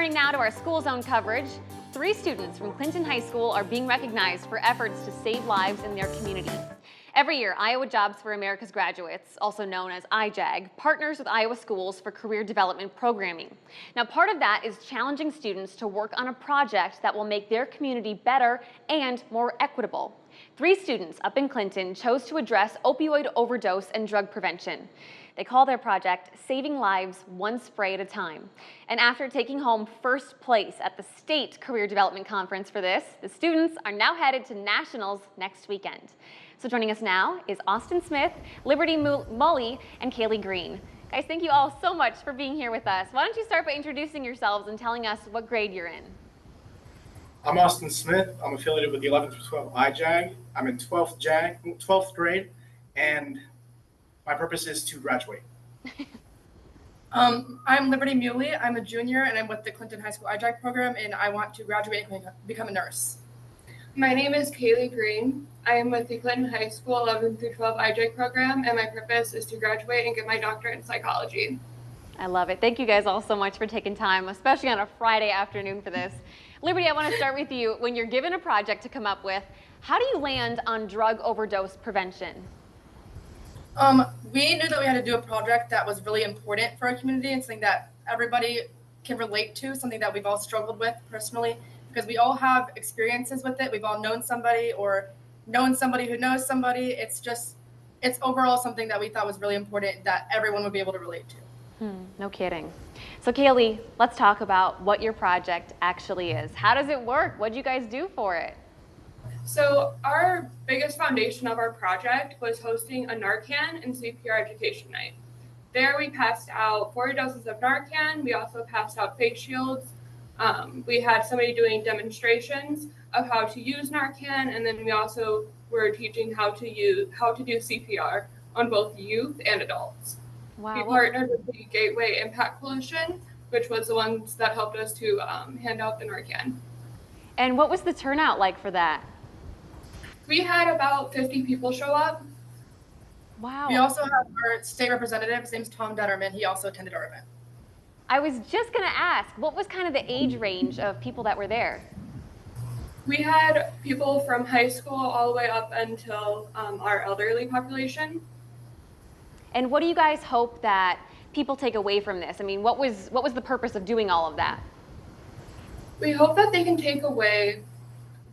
Turning now to our school zone coverage, 3 students from Clinton High School are being recognized for efforts to save lives in their community. Every year, Iowa Jobs for America's Graduates, also known as iJAG, partners with Iowa schools for career development programming. Now, part of that is challenging students to work on a project that will make their community better and more equitable. 3 students up in Clinton chose to address opioid overdose and drug prevention. They call their project Saving Lives One Spray at a Time. And after taking home first place at the State Career Development Conference for this, the students are now headed to Nationals next weekend. So joining us now is Austin Smith, Liberty Mully, and Kaylee Green. Guys, thank you all so much for being here with us. Why don't you start by introducing yourselves and telling us what grade you're in? I'm Austin Smith. I'm affiliated with the 11th through 12th iJAG. I'm in 12th grade, and my purpose is to graduate. I'm Liberty Mully. I'm a junior, and I'm with the Clinton High School iJAG program, and I want to graduate and become a nurse. My name is Kaylee Green. I am with the Clinton High School 11 through 12 iJAG program, and my purpose is to graduate and get my doctorate in psychology. I love it. Thank you guys all so much for taking time, especially on a Friday afternoon for this. Liberty, I want to start with you. When you're given a project to come up with, how do you land on drug overdose prevention? We knew that we had to do a project that was really important for our community and something that everybody can relate to, something that we've all struggled with personally, because we all have experiences with it. We've all known somebody or known somebody who knows somebody. It's overall something that we thought was really important that everyone would be able to relate to. No kidding. So Kaylee, let's talk about what your project actually is. How does it work? What do you guys do for it? So our biggest foundation of our project was hosting a Narcan and CPR education night. There we passed out 40 doses of Narcan. We also passed out face shields. We had somebody doing demonstrations of how to use Narcan, and then we also were teaching how to do CPR on both youth and adults. Wow. We partnered with the Gateway Impact Coalition, which was the ones that helped us to hand out the Narcan. And what was the turnout like for that? We had about 50 people show up. Wow. We also have our state representative. His name's Tom Detterman. He also attended our event. I was just going to ask, what was kind of the age range of people that were there? We had people from high school all the way up until our elderly population. And what do you guys hope that people take away from this? I mean, what was the purpose of doing all of that? We hope that they can take away,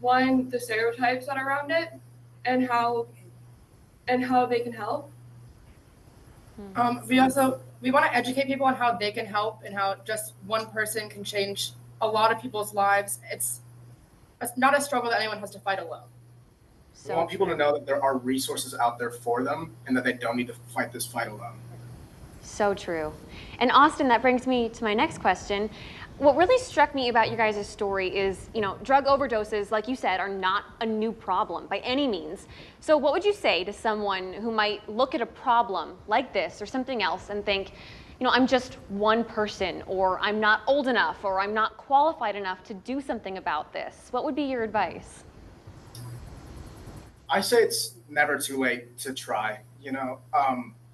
one, the stereotypes that are around it and how they can help. We want to educate people on how they can help and how just one person can change a lot of people's lives. It's not a struggle that anyone has to fight alone. We want people to know that there are resources out there for them and that they don't need to fight this fight alone. So true. And Austin, that brings me to my next question. What really struck me about you guys' story is, drug overdoses, like you said, are not a new problem by any means. So what would you say to someone who might look at a problem like this or something else and think, I'm just one person, or I'm not old enough, or I'm not qualified enough to do something about this? What would be your advice? I say it's never too late to try.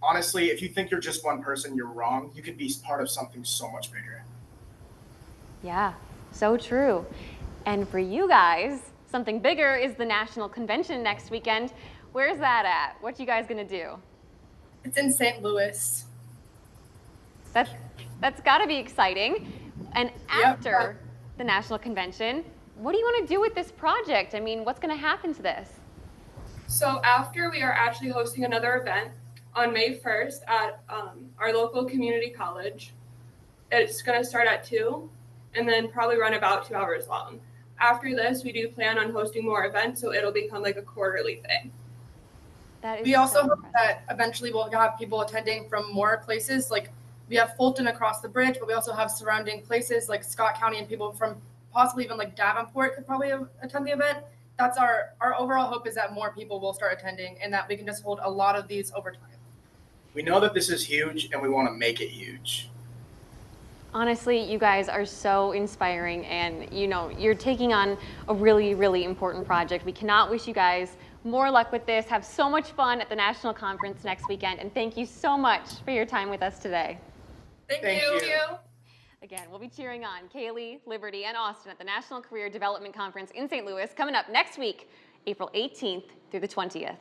Honestly, if you think you're just one person, you're wrong. You could be part of something so much bigger. Yeah, so true. And for you guys, something bigger is the national convention next weekend. Where's that at? What you guys gonna do? It's in St. Louis. That's gotta be exciting. And after the national convention, what do you want to do with this project? I mean, what's gonna happen to this? So after, we are actually hosting another event on May 1st at our local community college. It's going to start at 2 and then probably run about 2 hours long. After this, we do plan on hosting more events, so it'll become like a quarterly thing. We also hope that eventually we'll have people attending from more places. Like we have Fulton across the bridge, but we also have surrounding places like Scott County, and people from possibly even like Davenport could probably attend the event. That's our overall hope, is that more people will start attending and that we can just hold a lot of these over time. We know that this is huge and we want to make it huge. Honestly, you guys are so inspiring, and you're taking on a really, really important project. We cannot wish you guys more luck with this. Have so much fun at the national conference next weekend, and thank you so much for your time with us today. Thank you. Again, we'll be cheering on Kaylee, Liberty, and Austin at the National Career Development Conference in St. Louis coming up next week, April 18th through the 20th.